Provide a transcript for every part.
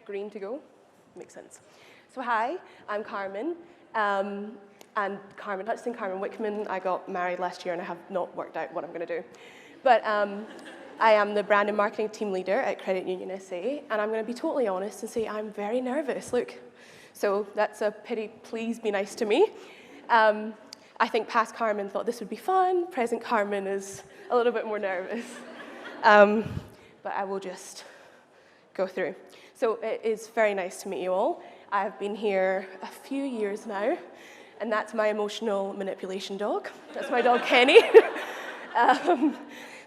green to go? Makes sense. So hi, I'm Carmen. And Carmen Wickman. I got married last year and I have not worked out what I'm going to do. But I am the brand and marketing team leader at Credit Union SA, and I'm going to be totally honest and say I'm very nervous. Look, so that's a pity. Please be nice to me. I think past Carmen thought this would be fun. Present Carmen is a little bit more nervous. But I will just go through. So it is very nice to meet you all. I've been here a few years now, and that's my emotional manipulation dog. That's my dog, Kenny.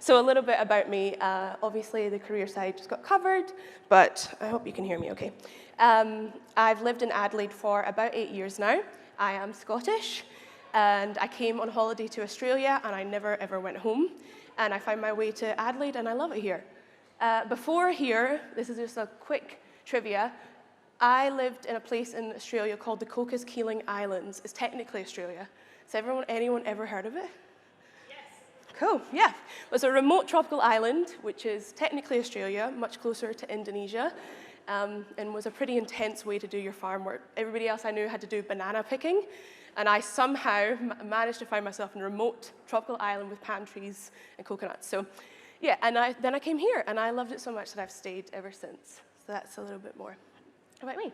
So a little bit about me. Obviously, the career side just got covered, but I hope you can hear me okay. I've lived in Adelaide for about 8 years now. I am Scottish, and I came on holiday to Australia, and I never, ever went home. And I found my way to Adelaide, and I love it here. Before here, this is just a quick trivia, I lived in a place in Australia called the Cocos Keeling Islands. It's technically Australia. Has anyone ever heard of it? Cool, yeah. It was a remote tropical island, which is technically Australia, much closer to Indonesia, and was a pretty intense way to do your farm work. Everybody else I knew had to do banana picking, and I somehow managed to find myself in a remote tropical island with palm trees and coconuts. So, yeah, and then I came here, and I loved it so much that I've stayed ever since. So that's a little bit more about me.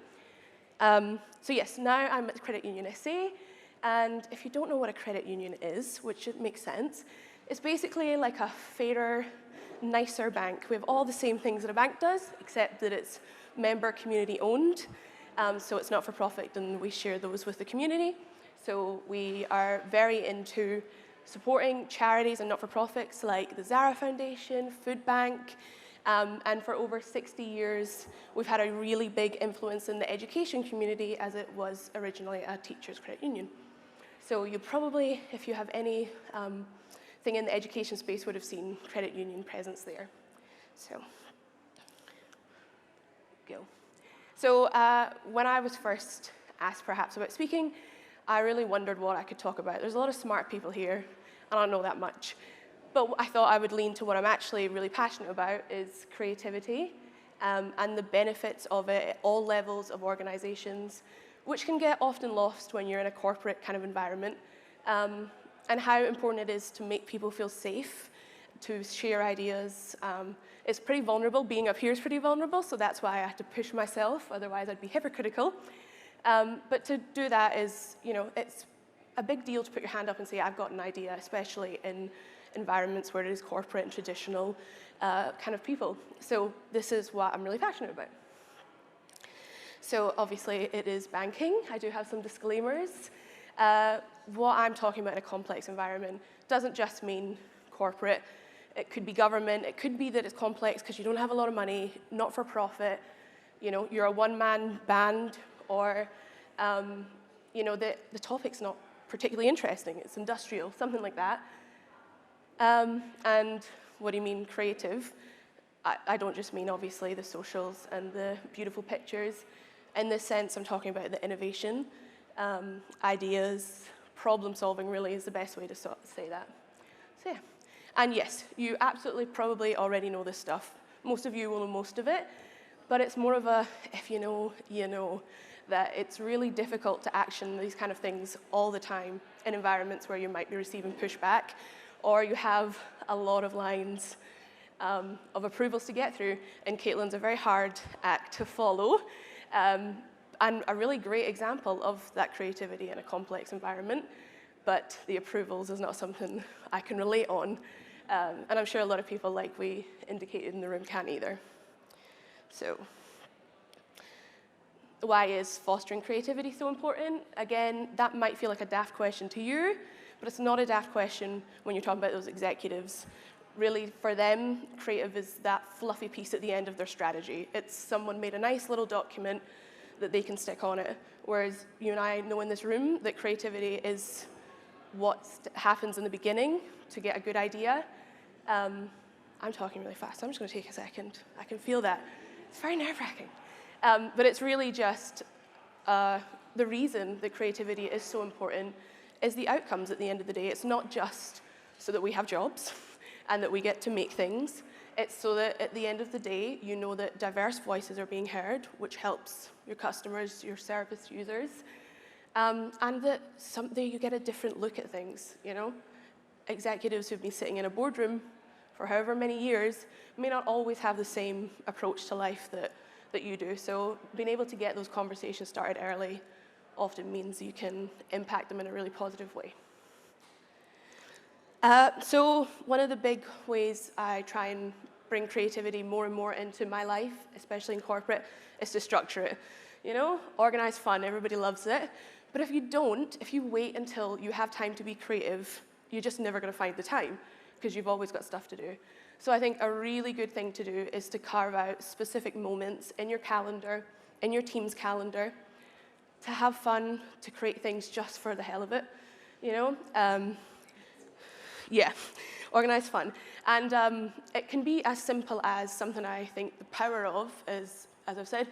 So yes, now I'm at Credit Union SA, and if you don't know what a credit union is, which it makes sense, it's basically like a fairer, nicer bank. We have all the same things that a bank does, except that it's member community owned. So it's not for profit, and we share those with the community. So we are very into supporting charities and not-for-profits like the Zara Foundation, Food Bank, and for over 60 years, we've had a really big influence in the education community as it was originally a teachers' credit union. So you probably, if you have any thing in the education space, would have seen credit union presence there. So, go. So when I was first asked perhaps about speaking, I really wondered what I could talk about. There's a lot of smart people here, and I don't know that much. But I thought I would lean to what I'm actually really passionate about is creativity and the benefits of it at all levels of organizations, which can get often lost when you're in a corporate kind of environment. And how important it is to make people feel safe, to share ideas. It's pretty vulnerable. Being up here is pretty vulnerable, so that's why I had to push myself, otherwise I'd be hypocritical. But to do that is, it's a big deal to put your hand up and say, I've got an idea, especially in environments where it is corporate and traditional kind of people. So this is what I'm really passionate about. So obviously it is banking. I do have some disclaimers. What I'm talking about in a complex environment doesn't just mean corporate. It could be government. It could be that it's complex because you don't have a lot of money, not for profit. You're a one-man band, or the topic's not particularly interesting. It's industrial, something like that. And what do you mean creative? I don't just mean obviously the socials and the beautiful pictures. In this sense, I'm talking about the innovation. Ideas, problem solving really is the best way to say that. So yeah, and yes, you absolutely probably already know this stuff. Most of you will know most of it, but it's more of a, if you know, you know, that it's really difficult to action these kind of things all the time in environments where you might be receiving pushback, or you have a lot of lines of approvals to get through, and Caitlin's a very hard act to follow. And a really great example of that creativity in a complex environment, but the approvals is not something I can relate on. And I'm sure a lot of people, like we indicated in the room, can't either. So why is fostering creativity so important? Again, that might feel like a daft question to you, but it's not a daft question when you're talking about those executives. Really, for them, creative is that fluffy piece at the end of their strategy. It's someone made a nice little document that they can stick on it. Whereas you and I know in this room that creativity is what happens in the beginning to get a good idea. I'm talking really fast, so I'm just going to take a second. I can feel that. It's very nerve-wracking. But it's really just the reason that creativity is so important is the outcomes at the end of the day. It's not just so that we have jobs and that we get to make things. It's so that at the end of the day, you know that diverse voices are being heard, which helps your customers, your service users, and that someday you get a different look at things, you know? Executives who've been sitting in a boardroom for however many years may not always have the same approach to life that you do. So being able to get those conversations started early often means you can impact them in a really positive way. So one of the big ways I try and bring creativity more and more into my life, especially in corporate, is to structure it. You know, organized fun, everybody loves it. But if you don't, if you wait until you have time to be creative, you're just never going to find the time because you've always got stuff to do. So I think a really good thing to do is to carve out specific moments in your calendar, in your team's calendar, to have fun, to create things just for the hell of it, you know? Yeah, organized fun. And it can be as simple as something I think the power of is, as I've said,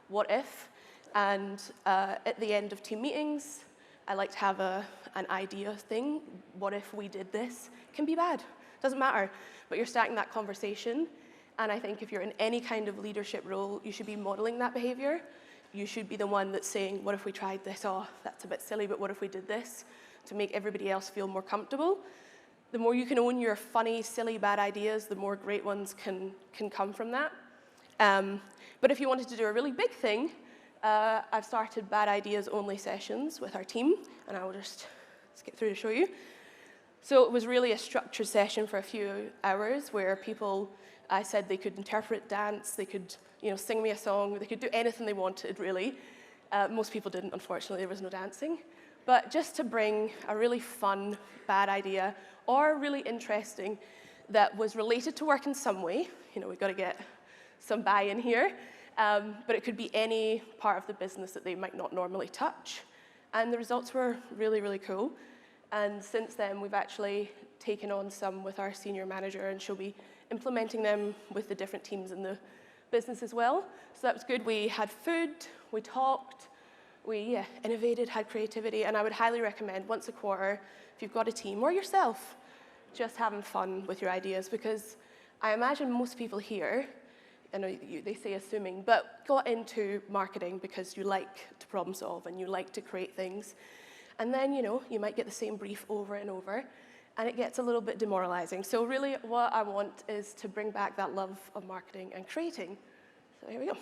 what if? And at the end of team meetings, I like to have an idea thing. What if we did this? It can be bad, doesn't matter. But you're starting that conversation. And I think if you're in any kind of leadership role, you should be modeling that behavior. You should be the one that's saying, what if we tried this? Oh, that's a bit silly, but what if we did this? To make everybody else feel more comfortable. The more you can own your funny, silly, bad ideas, the more great ones can come from that. But if you wanted to do a really big thing, I've started bad ideas only sessions with our team, and I will just skip through to show you. So it was really a structured session for a few hours where I said they could interpret dance, they could sing me a song, they could do anything they wanted, really. Most people didn't, unfortunately, there was no dancing. But just to bring a really fun, bad idea, or really interesting, that was related to work in some way. We've got to get some buy-in here. But it could be any part of the business that they might not normally touch. And the results were really, really cool. And since then, we've actually taken on some with our senior manager, and she'll be implementing them with the different teams in the business as well. So that was good. We had food, we talked, we innovated, had creativity, and I would highly recommend once a quarter, if you've got a team or yourself, just having fun with your ideas, because I imagine most people here, I know they say assuming, but got into marketing because you like to problem solve and you like to create things. And then, you might get the same brief over and over, and it gets a little bit demoralizing. So really what I want is to bring back that love of marketing and creating. So here we go.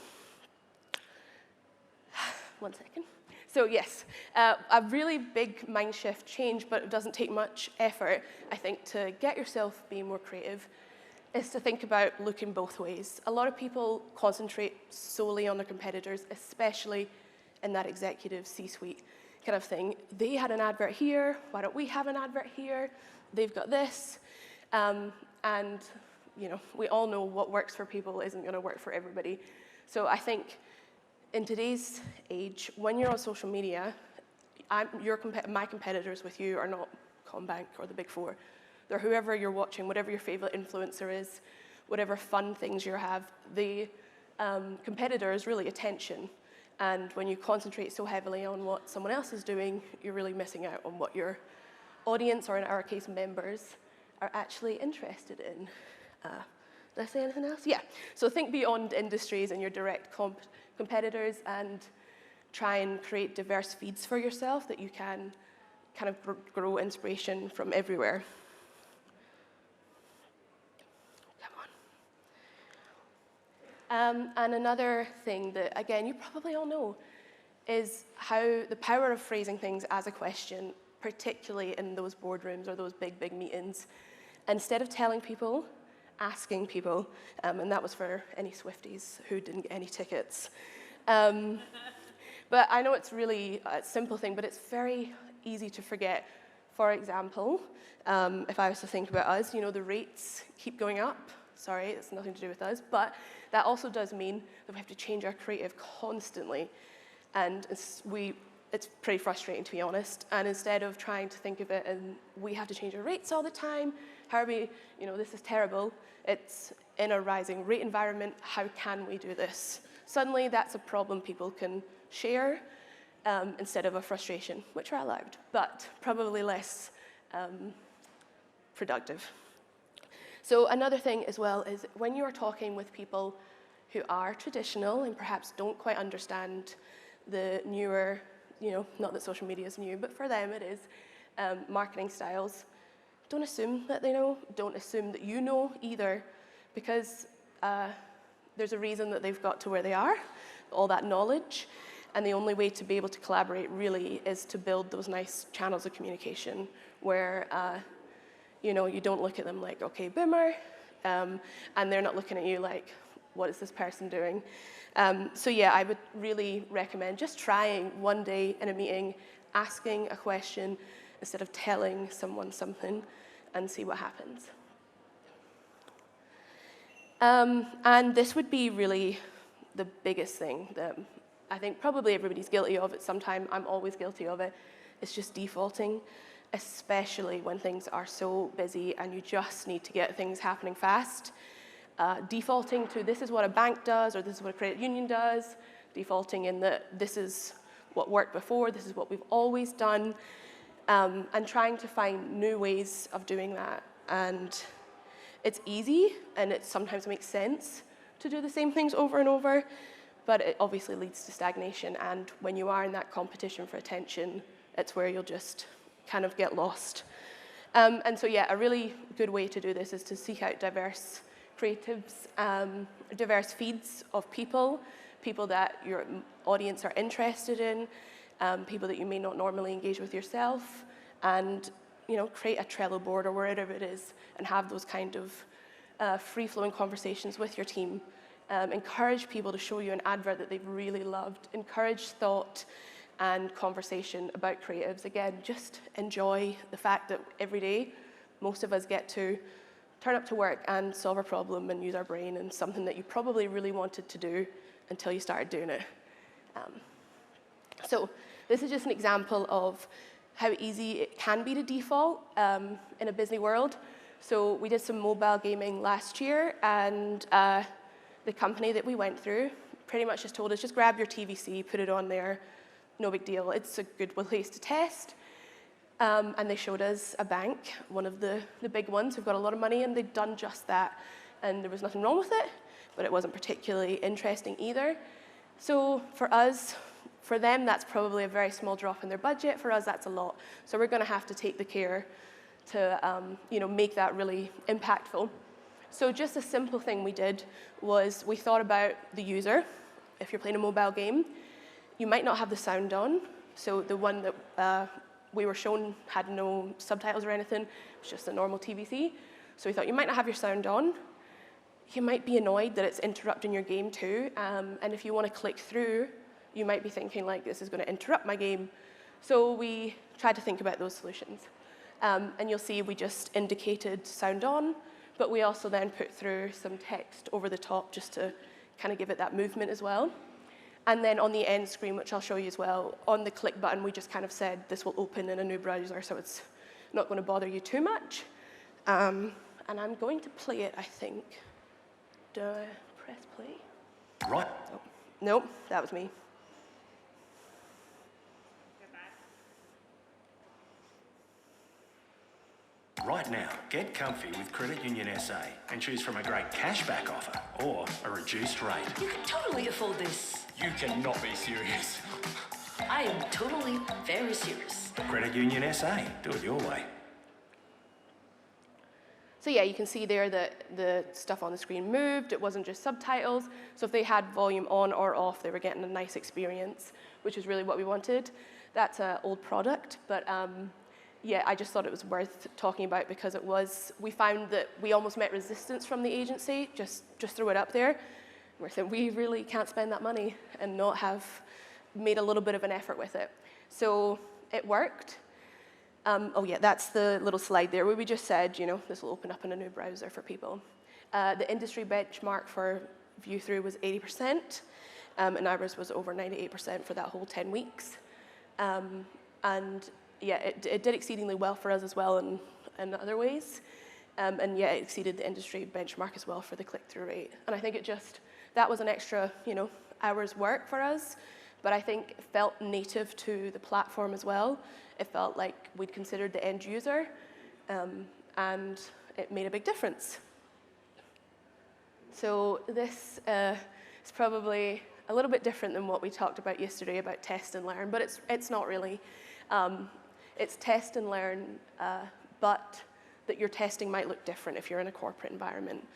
1 second. So yes, a really big mind shift change, but it doesn't take much effort, I think, to get yourself being more creative, is to think about looking both ways. A lot of people concentrate solely on their competitors, especially in that executive C-suite kind of thing. They had an advert here, why don't we have an advert here? They've got this. And we all know what works for people isn't going to work for everybody. So I think in today's age, when you're on social media, my competitors with you are not Combank or the Big Four. They're whoever you're watching, whatever your favorite influencer is, whatever fun things you have. The competitor is really attention. And when you concentrate so heavily on what someone else is doing, you're really missing out on what your audience, or in our case, members, are actually interested in. Did I say anything else? Yeah. So think beyond industries and your direct competitors, and try and create diverse feeds for yourself that you can kind of grow inspiration from everywhere. And another thing that, again, you probably all know, is how the power of phrasing things as a question, particularly in those boardrooms or those big, big meetings. Instead of telling people, asking people, and that was for any Swifties who didn't get any tickets. But I know it's really a simple thing, but it's very easy to forget. For example, if I was to think about us, the rates keep going up. Sorry, it's nothing to do with us, but that also does mean that we have to change our creative constantly. And it's pretty frustrating, to be honest. And instead of trying to think of it and we have to change our rates all the time, this is terrible. It's in a rising rate environment. How can we do this? Suddenly, that's a problem people can share instead of a frustration, which are allowed, but probably less productive. So another thing as well is when you are talking with people who are traditional and perhaps don't quite understand the newer, not that social media is new, but for them it is, marketing styles, don't assume that they know, don't assume that you know either, because there's a reason that they've got to where they are, all that knowledge, and the only way to be able to collaborate really is to build those nice channels of communication where you don't look at them like, okay, boomer, and they're not looking at you like, what is this person doing? So yeah, I would really recommend just trying one day in a meeting, asking a question instead of telling someone something, and see what happens. And this would be really the biggest thing that I think probably everybody's guilty of at some time. I'm always guilty of it. It's just defaulting, especially when things are so busy and you just need to get things happening fast. Defaulting to this is what a bank does or this is what a credit union does, defaulting in that this is what worked before, this is what we've always done, and trying to find new ways of doing that. And it's easy and it sometimes makes sense to do the same things over and over, but it obviously leads to stagnation. And when you are in that competition for attention, it's where you'll just kind of get lost. And so yeah, a really good way to do this is to seek out diverse creatives, diverse feeds of people that your audience are interested in, people that you may not normally engage with yourself, and create a Trello board or wherever it is and have those kind of free-flowing conversations with your team. Encourage people to show you an advert that they've really loved. Encourage thought and conversation about creatives. Again, just enjoy the fact that every day, most of us get to turn up to work and solve a problem and use our brain and something that you probably really wanted to do until you started doing it. So this is just an example of how easy it can be to default in a busy world. So we did some mobile gaming last year, and the company that we went through pretty much just told us, just grab your TVC, put it on there, no big deal. It's a good place to test. And they showed us a bank, one of the big ones who've got a lot of money, and they'd done just that. And there was nothing wrong with it, but it wasn't particularly interesting either. So for us, for them, that's probably a very small drop in their budget. For us, that's a lot. So we're going to have to take the care to make that really impactful. So just a simple thing we did was we thought about the user. If you're playing a mobile game, you might not have the sound on. So the one that we were shown had no subtitles or anything. It was just a normal TVC. So we thought you might not have your sound on. You might be annoyed that it's interrupting your game too. And if you want to click through, you might be thinking like, this is going to interrupt my game. So we tried to think about those solutions. And you'll see we just indicated sound on, but we also then put through some text over the top just to kind of give it that movement as well. And then on the end screen, which I'll show you as well, on the click button, we just kind of said this will open in a new browser, so it's not going to bother you too much. And I'm going to play it, I think. Do I press play? Right. Oh, nope, that was me. Right now, get comfy with Credit Union SA and choose from a great cashback offer or a reduced rate. You can totally afford this. You cannot be serious. I am totally very serious. Credit Union SA. Do it your way. So yeah, you can see there that the stuff on the screen moved. It wasn't just subtitles. So if they had volume on or off, they were getting a nice experience, which is really what we wanted. That's an old product, but yeah, I just thought it was worth talking about because we found that we almost met resistance from the agency, just throw it up there. We're saying we really can't spend that money and not have made a little bit of an effort with it. So it worked. Oh yeah, that's the little slide there where we just said, this will open up in a new browser for people. The industry benchmark for view-through was 80%, and ours was over 98% for that whole 10 weeks. And yeah, it did exceedingly well for us as well in other ways. And yeah, it exceeded the industry benchmark as well for the click-through rate. And I think that was an extra, hour's work for us, but I think it felt native to the platform as well. It felt like we'd considered the end user, and it made a big difference. So this is probably a little bit different than what we talked about yesterday about test and learn, but it's not really. It's test and learn, but that your testing might look different if you're in a corporate environment.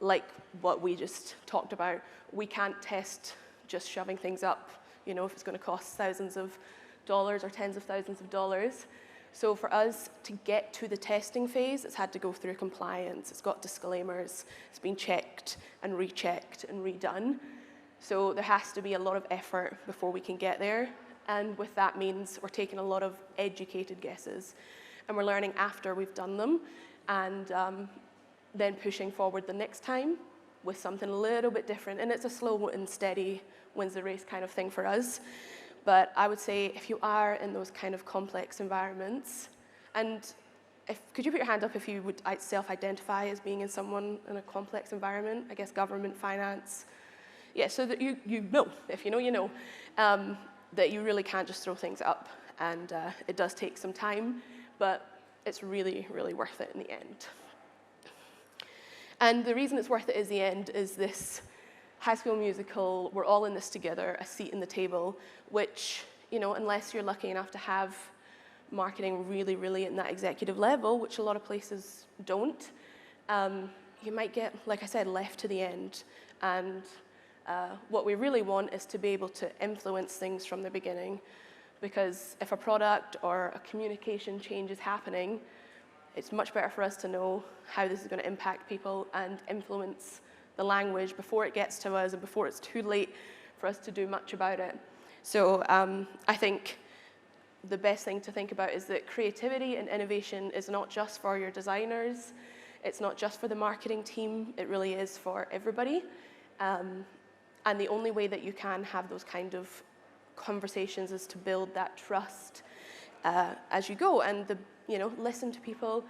Like what we just talked about, we can't test just shoving things up, you know, if it's going to cost thousands of dollars or tens of thousands of dollars. So for us to get to the testing phase, it's had to go through compliance. It's got disclaimers. It's been checked and rechecked and redone. So there has to be a lot of effort before we can get there. And with that means we're taking a lot of educated guesses. And we're learning after we've done them. And then pushing forward the next time with something a little bit different. And it's a slow and steady wins the race kind of thing for us. But I would say if you are in those kind of complex environments, and could you put your hand up if you would self-identify as being in a complex environment, I guess government, finance. Yeah, so that you know, if you know, you know, that you really can't just throw things up. And it does take some time, but it's really, really worth it in the end. And the reason it's worth it is the end is this High School Musical, we're all in this together, a seat in the table, which, you know, unless you're lucky enough to have marketing really, really at that executive level, which a lot of places don't, you might get, like I said, left to the end. And what we really want is to be able to influence things from the beginning, because if a product or a communication change is happening, it's much better for us to know how this is going to impact people and influence the language before it gets to us and before it's too late for us to do much about it. So I think the best thing to think about is that creativity and innovation is not just for your designers, it's not just for the marketing team, it really is for everybody. And the only way that you can have those kind of conversations is to build that trust as you go, and listen to people.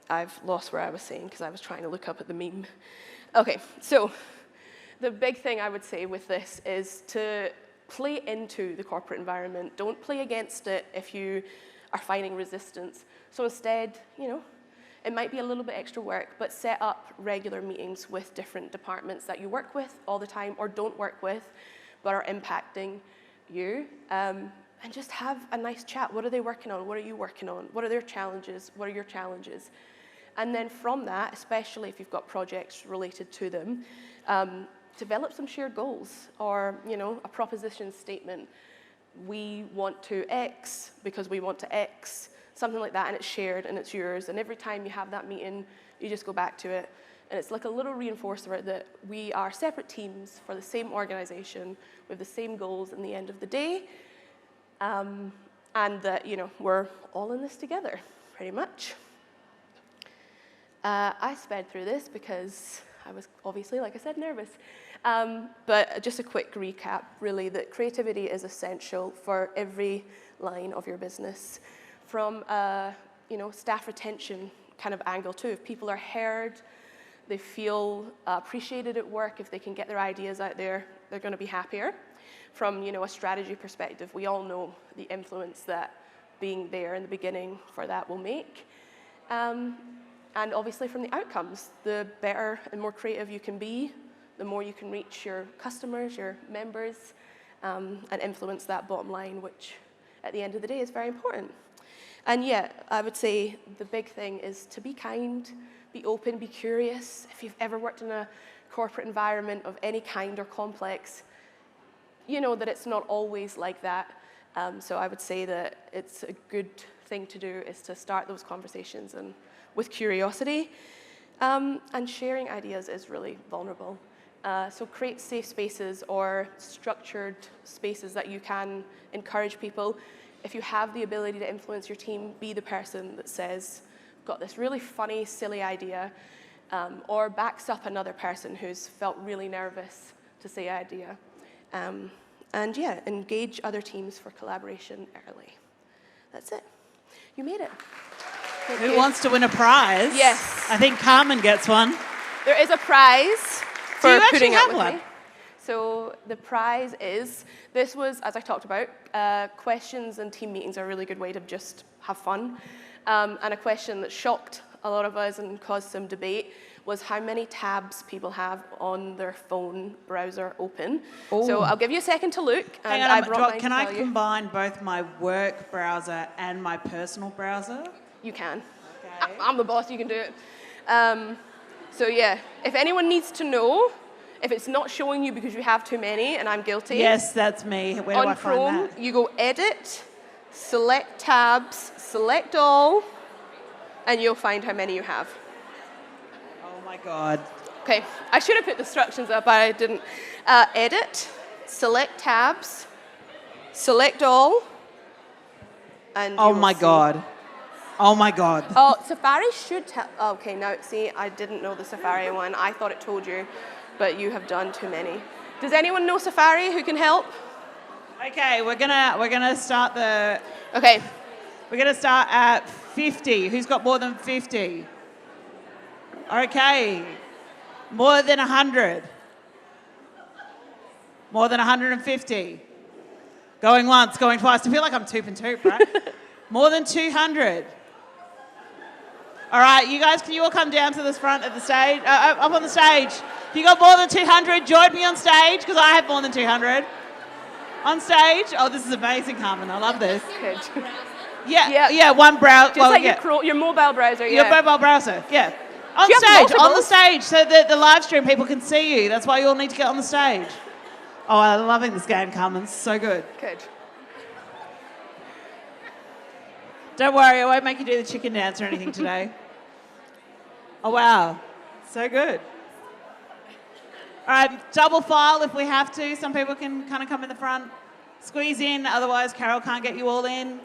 I've lost where I was saying because I was trying to look up at the meme. Okay, so the big thing I would say with this is to play into the corporate environment. Don't play against it if you are finding resistance. So instead, it might be a little bit extra work, but set up regular meetings with different departments that you work with all the time or don't work with, but are impacting you. And just have a nice chat. What are they working on? What are you working on? What are their challenges? What are your challenges? And then from that, especially if you've got projects related to them, develop some shared goals or, a proposition statement. We want to X because we want to X, something like that, and it's shared and it's yours. And every time you have that meeting, you just go back to it. And it's like a little reinforcer that we are separate teams for the same organization with the same goals in the end of the day. And that, we're all in this together, pretty much. I sped through this because I was obviously, like I said, nervous. But just a quick recap, really, that creativity is essential for every line of your business. From staff retention kind of angle too. If people are heard, they feel appreciated at work, if they can get their ideas out there, they're going to be happier. From a strategy perspective, we all know the influence that being there in the beginning for that will make. And obviously from the outcomes, the better and more creative you can be, the more you can reach your customers, your members, and influence that bottom line, which at the end of the day is very important. And yet, I would say the big thing is to be kind, be open, be curious. If you've ever worked in a corporate environment of any kind or complex, you know that it's not always like that. So I would say that it's a good thing to do is to start those conversations and with curiosity. And sharing ideas is really vulnerable. So create safe spaces or structured spaces that you can encourage people. If you have the ability to influence your team, be the person that says, got this really funny, silly idea, or backs up another person who's felt really nervous to say idea. And yeah, engage other teams for collaboration early. That's it. You made it. Who wants to win a prize? Yes. I think Carmen gets one. There is a prize for putting up with one? me. So the prize is, this was, as I talked about, questions and team meetings are a really good way to just have fun. And a question that shocked a lot of us and caused some debate was how many tabs people have on their phone browser open. So I'll give you a second to look. And Hang I on, brought mine to can I tell you. combine both my work browser and my personal browser? You can. Okay. I'm the boss, you can do it. So yeah, if anyone needs to know, if it's not showing you because you have too many, and I'm guilty. Yes, that's me. Where do I On find Chrome, that? you go Edit, select Tabs, select All, and you'll find how many you have. Oh my God. Okay, I should have put the instructions up, but I didn't. Edit, select Tabs, select All, and Oh you will my see. God. Oh my God. Oh, Safari should tell. Okay, now see, I didn't know the Safari one. I thought it told you, but you have done too many. Does anyone know Safari who can help? Okay, we're gonna start Okay, we're gonna start at 50. Who's got more than 50? Okay. More than 100. More than 150. Going once, going twice. I feel like I'm toop and toop, right? More than 200. All right, you guys, can you all come down to this front of the stage? Up on the stage. If you got more than 200, join me on stage, because I have more than 200. On stage. Oh, this is amazing, Carmen. I love this. good. Yeah, one browser. Just like your mobile browser, Your yeah. mobile browser, yeah. On Do you have stage, on the multiples? stage, so that the live stream people can see you. That's why you all need to get on the stage. Oh, I'm loving this game, Carmen. It's so good. Good. Don't worry, I won't make you do the chicken dance or anything today. Oh, wow. So good. All right, double file if we have to. Some people can kind of come in the front. Squeeze in, otherwise Carol can't get you all in.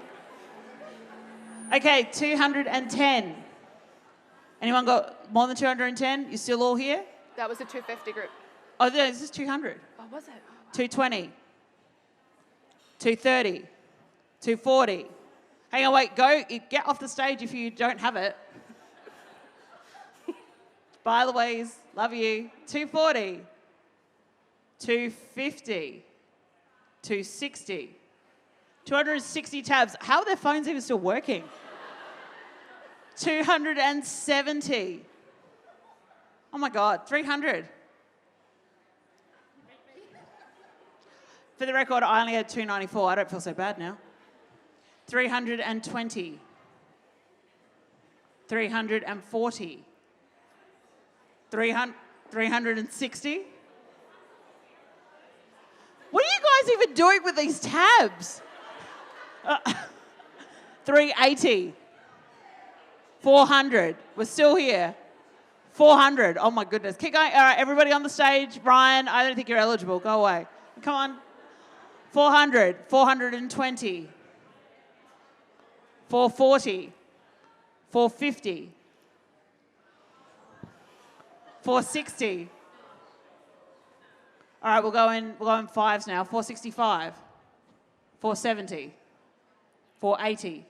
Okay, 210. Anyone got more than 210? You still all here? That was a 250 group. Oh, this is 200. Oh, was it? 220. 230. 240. Hang on, wait, go, get off the stage if you don't have it. By the ways, love you. 240. 250. 260. 260 tabs. How are their phones even still working? 270. Oh my God, 300. For the record, I only had 294. I don't feel so bad now. 320. 340. 360. What are you guys even doing with these tabs? 380. 400. We're still here. 400. Oh my goodness. Keep going. All right, everybody on the stage. Ryan, I don't think you're eligible. Go away. Come on. 400. 420. 440. 450. 460. All right, we'll go in fives now. 465. 470. 480.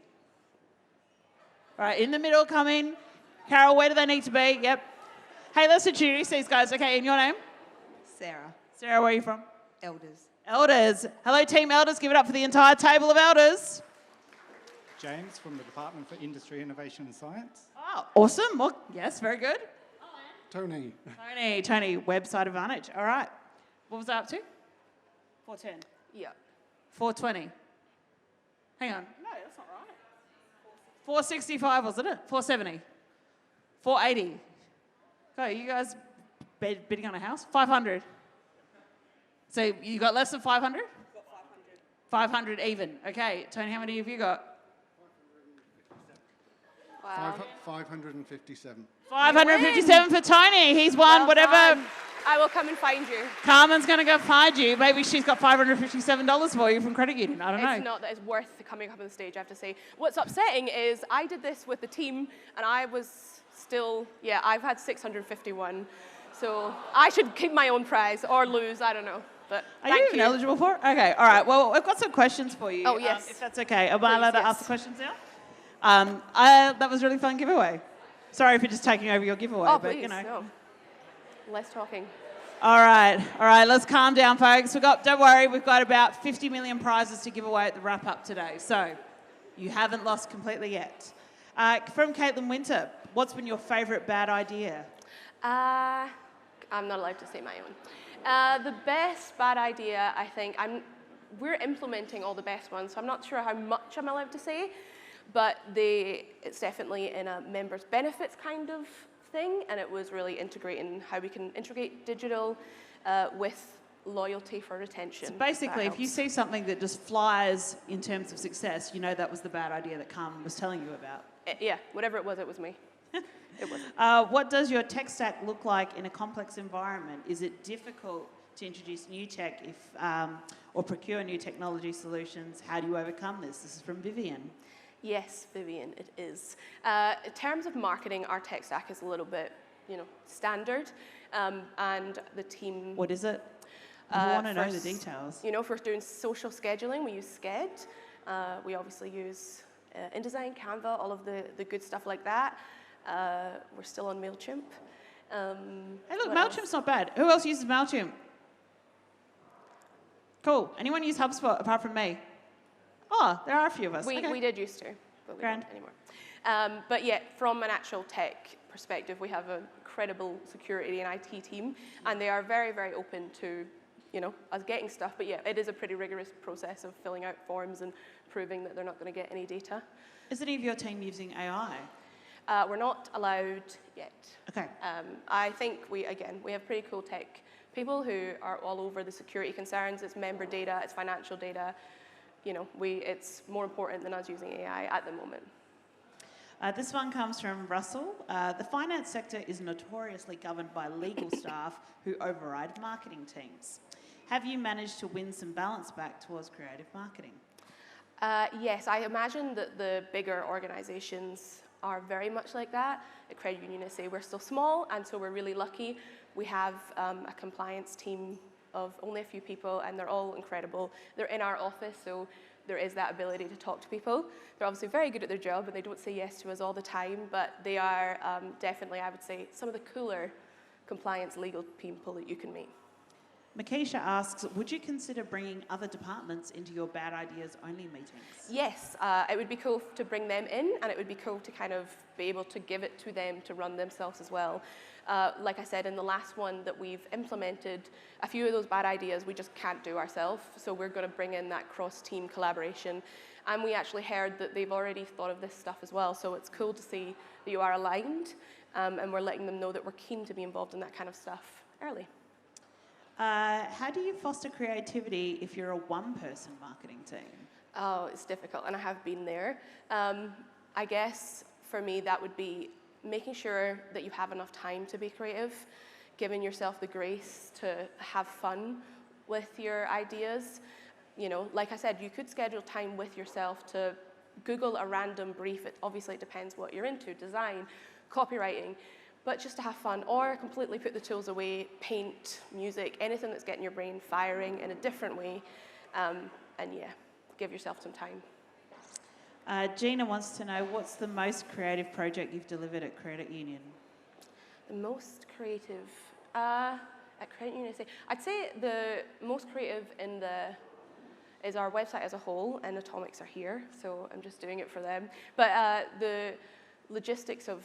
All right, in the middle, come in. Carol, where do they need to be? Yep. Hey, let's introduce these guys. Okay, and your name? Sarah. Sarah, where are you from? Elders. Elders. Hello, Team Elders. Give it up for the entire table of Elders. James from the Department for Industry, Innovation and Science. Oh, awesome. Well, yes, very good. Tony. Tony, website advantage. All right. What was I up to? 410. Yeah. 420. Hang on. No, that's not right. 465, wasn't it? 470. 480. Okay, you guys bidding on a house? 500. So you got less than 500? 500 even. Okay, Tony, how many have you got? Wow. 557. 557 for Tony. He's won Well whatever. done. I will come and find you. Carmen's going to go find you. Maybe she's got $557 for you from credit union. I don't know. It's not that it's worth coming up on the stage, I have to say. What's upsetting is I did this with the team, and I was still, I've had 651. So I should keep my own prize or lose, I don't know. But Are you even eligible for it? Okay, all right. Well, I've got some questions for you. Oh, yes. If that's okay. Am I allowed to ask the questions now? That was a really fun giveaway. Sorry for just taking over your giveaway, Oh, but please, you know. no. Less talking. All right, let's calm down, folks. Don't worry, we've got about 50 million prizes to give away at the wrap-up today, so you haven't lost completely yet. From Caitlin Winter, what's been your favourite bad idea? I'm not allowed to say my own. The best bad idea, I think, we're implementing all the best ones, so I'm not sure how much I'm allowed to say, but it's definitely in a members' benefits kind of thing, and it was really integrating how we can integrate digital with loyalty for retention. So basically, if you see something that just flies in terms of success, you know that was the bad idea that Carmen was telling you about. Yeah, whatever it was me. It wasn't. What does your tech stack look like in a complex environment? Is it difficult to introduce new tech or procure new technology solutions? How do you overcome this? This is from Vivian. Yes, Vivian, it is. In terms of marketing, our tech stack is a little bit, standard, and the team. What is it? I want to know the details. If we're doing social scheduling, we use Sked. We obviously use InDesign, Canva, all of the good stuff like that. We're still on MailChimp. Hey, look, MailChimp's not bad. Who else uses MailChimp? Cool. Anyone use HubSpot apart from me? Oh, there are a few of us. We did used to, but we don't anymore. But yeah, from an actual tech perspective, we have an incredible security and IT team, and they are very, very open to, us getting stuff. But yeah, it is a pretty rigorous process of filling out forms and proving that they're not going to get any data. Is any of your team using AI? We're not allowed yet. Okay. I think we have pretty cool tech people who are all over the security concerns. It's member data, it's financial data. It's more important than us using AI at the moment. This one comes from Russell. The finance sector is notoriously governed by legal staff who override marketing teams. Have you managed to win some balance back towards creative marketing? Yes, I imagine that the bigger organisations are very much like that. At Credit Union SA, we're still small, and so we're really lucky. We have a compliance team of only a few people, and they're all incredible. They're in our office, so there is that ability to talk to people. They're obviously very good at their job, and they don't say yes to us all the time, but they are definitely, I would say, some of the cooler compliance legal people that you can meet. Makesha asks, would you consider bringing other departments into your bad ideas only meetings? Yes, it would be cool to bring them in, and it would be cool to kind of be able to give it to them to run themselves as well. Like I said, in the last one that we've implemented, a few of those bad ideas we just can't do ourselves, so we're going to bring in that cross-team collaboration. And we actually heard that they've already thought of this stuff as well, so it's cool to see that you are aligned, and we're letting them know that we're keen to be involved in that kind of stuff early. How do you foster creativity if you're a one-person marketing team? Oh, it's difficult, and I have been there. I guess for me that would be making sure that you have enough time to be creative, giving yourself the grace to have fun with your ideas. Like I said, you could schedule time with yourself to Google a random brief. Obviously, it depends what you're into, design, copywriting, but just to have fun, or completely put the tools away, paint, music, anything that's getting your brain firing in a different way, and yeah, give yourself some time. Gina wants to know, what's the most creative project you've delivered at Credit Union? The most creative at Credit Union, I'd say the most creative is our website as a whole, and Atomics are here, so I'm just doing it for them. But the logistics of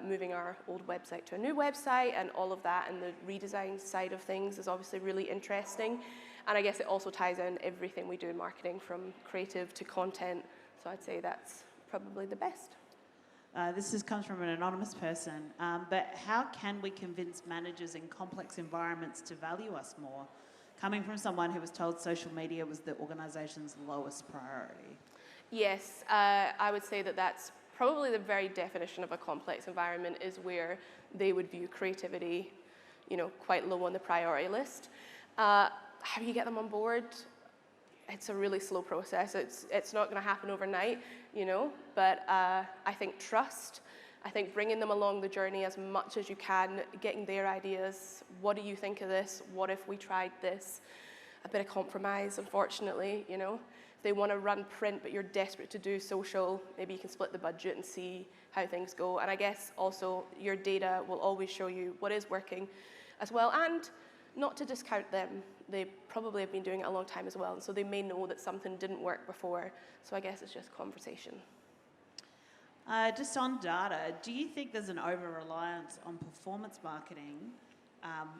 moving our old website to a new website and all of that, and the redesign side of things is obviously really interesting. And I guess it also ties in everything we do in marketing, from creative to content. So I'd say that's probably the best. This comes from an anonymous person, but how can we convince managers in complex environments to value us more? Coming from someone who was told social media was the organisation's lowest priority. Yes, I would say that that's probably the very definition of a complex environment, is where they would view creativity, quite low on the priority list. How do you get them on board? It's a really slow process. It's not going to happen overnight, but I think trust. I think bringing them along the journey as much as you can, getting their ideas. What do you think of this? What if we tried this? A bit of compromise, unfortunately, If they want to run print, but you're desperate to do social, maybe you can split the budget and see how things go. And I guess also your data will always show you what is working as well. And not to discount them. They probably have been doing it a long time as well, and so they may know that something didn't work before. So I guess it's just conversation. Just on data, do you think there's an over-reliance on performance marketing,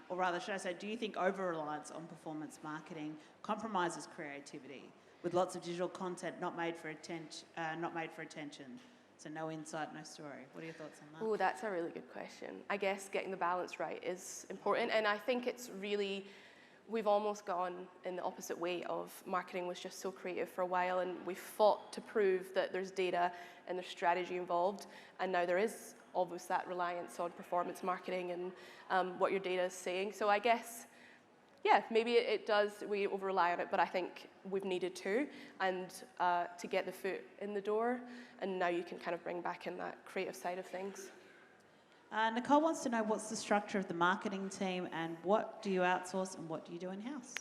or rather, should I say, do you think over-reliance on performance marketing compromises creativity with lots of digital content not made for attention? So no insight, no story. What are your thoughts on that? Oh, that's a really good question. I guess getting the balance right is important, and I think it's really, we've almost gone in the opposite way of marketing was just so creative for a while, and we've fought to prove that there's data and there's strategy involved, and now there is almost that reliance on performance marketing and what your data is saying. So I guess, yeah, maybe it does, we over-rely on it, but I think we've needed to, and to get the foot in the door, and now you can kind of bring back in that creative side of things. Nicole wants to know what's the structure of the marketing team and what do you outsource and what do you do in-house?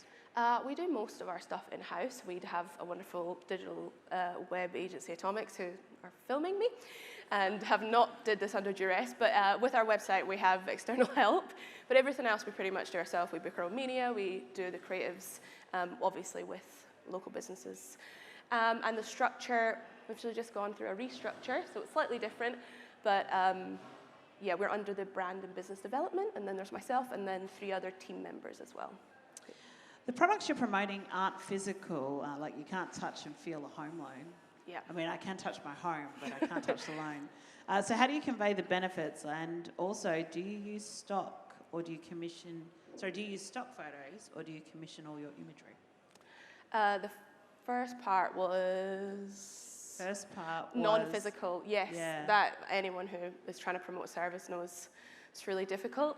We do most of our stuff in-house. We'd have a wonderful digital web agency, Atomics, who are filming me and have not did this under duress, but with our website we have external help, but everything else we pretty much do ourselves. We book our own media, we do the creatives, obviously with local businesses. And the structure, we've actually just gone through a restructure, so it's slightly different, but yeah, we're under the brand and business development, and then there's myself, and then 3 other team members as well. The products you're promoting aren't physical, like you can't touch and feel a home loan. Yeah. I mean, I can touch my home, but I can't touch the loan. So how do you convey the benefits? And also, do you use stock or do you use stock photos or do you commission all your imagery? The first part was non-physical, yes. Yeah. That anyone who is trying to promote a service knows it's really difficult.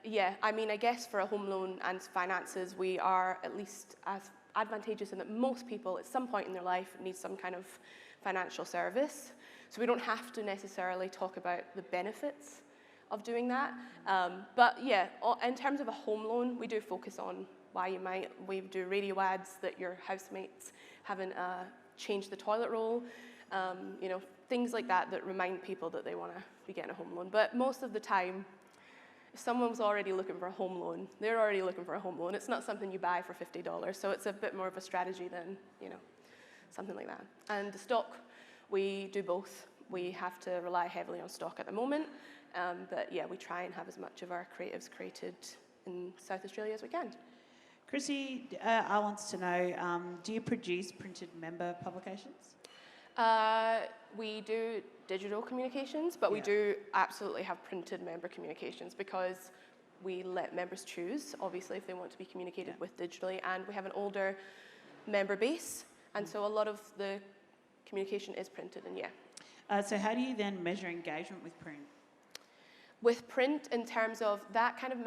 Yeah, I mean, I guess for a home loan and finances, we are at least as advantageous in that most people at some point in their life need some kind of financial service. So we don't have to necessarily talk about the benefits of doing that. But yeah, in terms of a home loan, we do focus on why we do radio ads that your housemates haven't changed the toilet roll, you know, things like that that remind people that they want to be getting a home loan. But most of the time, if someone's already looking for a home loan, they're already looking for a home loan. It's not something you buy for $50, so it's a bit more of a strategy than, you know, something like that. And the stock, we do both. We have to rely heavily on stock at the moment, but yeah, we try and have as much of our creatives created in South Australia as we can. Chrissy wants to know, do you produce printed member publications? We do digital communications, but we do absolutely have printed member communications because we let members choose, obviously, if they want to be communicated with digitally, and we have an older member base, and so a lot of the communication is printed, and yeah. So how do you then measure engagement with print? With print, in terms of that kind of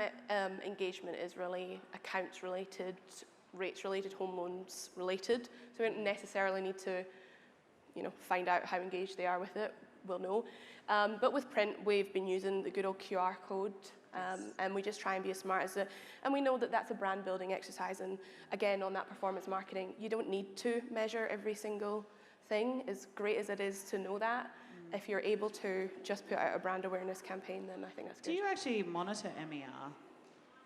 engagement is really accounts related, rates related, home loans related, so we don't necessarily need to, you know, find out how engaged they are with it, we'll know. But with print, we've been using the good old QR code, and we just try and be as smart as it. And we know that that's a brand building exercise, and again, on that performance marketing, you don't need to measure every single thing, as great as it is to know that. If you're able to just put out a brand awareness campaign, then I think that's good. Do you actually monitor MER?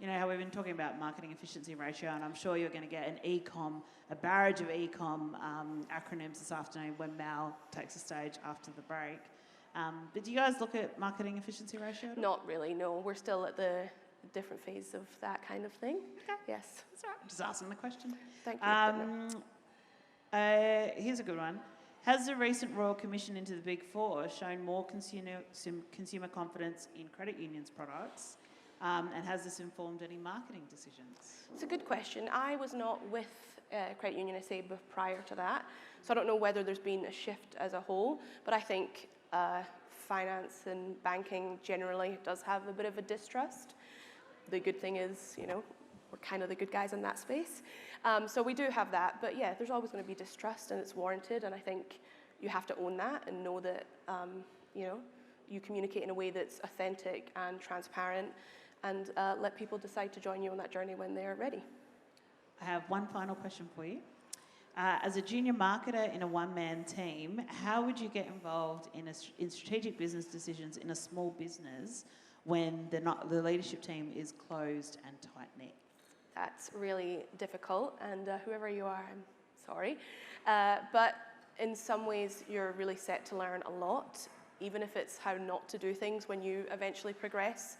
You know how we've been talking about marketing efficiency ratio, and I'm sure you're going to get a barrage of e-com acronyms this afternoon when Mal takes the stage after the break. But do you guys look at marketing efficiency ratio? Not really, no. We're still at the different phase of that kind of thing. Okay. Yes. That's all right. I'm just asking the question. Thank you. Here's a good one. Has the recent Royal Commission into the Big Four shown more consumer confidence in credit unions' products? And has this informed any marketing decisions? It's a good question. I was not with Credit Union SA prior to that, so I don't know whether there's been a shift as a whole, but I think finance and banking generally does have a bit of a distrust. The good thing is, you know, we're kind of the good guys in that space. So we do have that, but yeah, there's always going to be distrust and it's warranted, and I think you have to own that and know that, you know, you communicate in a way that's authentic and transparent, and let people decide to join you on that journey when they're ready. I have one final question for you. As a junior marketer in a one-man team, how would you get involved in strategic business decisions in a small business when the leadership team is closed and tight-knit? That's really difficult, and whoever you are, I'm sorry. But in some ways, you're really set to learn a lot, even if it's how not to do things when you eventually progress,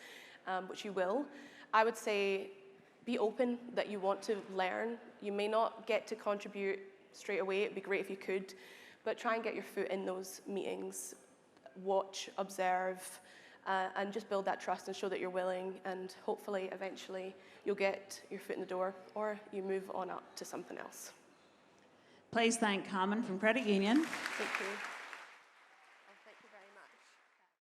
which you will. I would say be open that you want to learn. You may not get to contribute straight away. It'd be great if you could, but try and get your foot in those meetings. Watch, observe, and just build that trust and show that you're willing, and hopefully eventually you'll get your foot in the door or you move on up to something else. Please thank Carmen from Credit Union. Thank you.